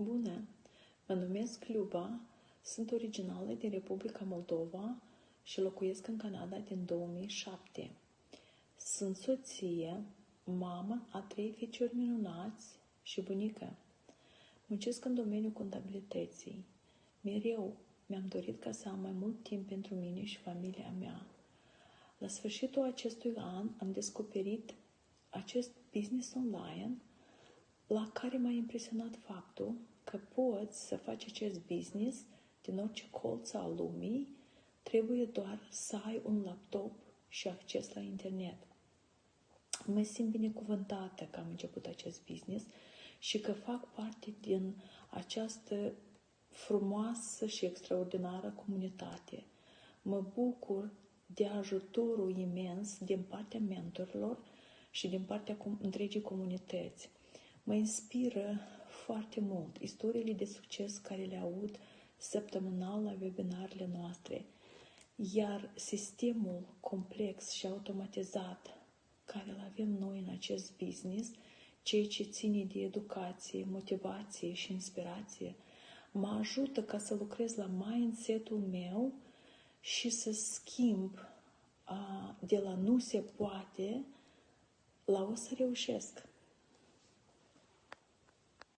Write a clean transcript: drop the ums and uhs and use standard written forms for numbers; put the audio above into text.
Bună! Mă numesc Luba, sunt originală din Republica Moldova și locuiesc în Canada din 2007. Sunt soție, mamă a 3 ficiori minunați și bunică. Muncesc în domeniul contabilității. Mereu mi-am dorit ca să am mai mult timp pentru mine și familia mea. La sfârșitul acestui an am descoperit acest business online la care m-a impresionat faptul că poți să faci acest business din orice colț al lumii, trebuie doar să ai un laptop și acces la internet. Mă simt binecuvântată că am început acest business și că fac parte din această frumoasă și extraordinară comunitate. Mă bucur de ajutorul imens din partea mentorilor și din partea întregii comunități. Mă inspiră foarte mult istoriile de succes care le aud săptămânal la webinarele noastre, iar sistemul complex și automatizat care îl avem noi în acest business, ceea ce ține de educație, motivație și inspirație, mă ajută ca să lucrez la mindset-ul meu și să schimb de la nu se poate la o să reușesc.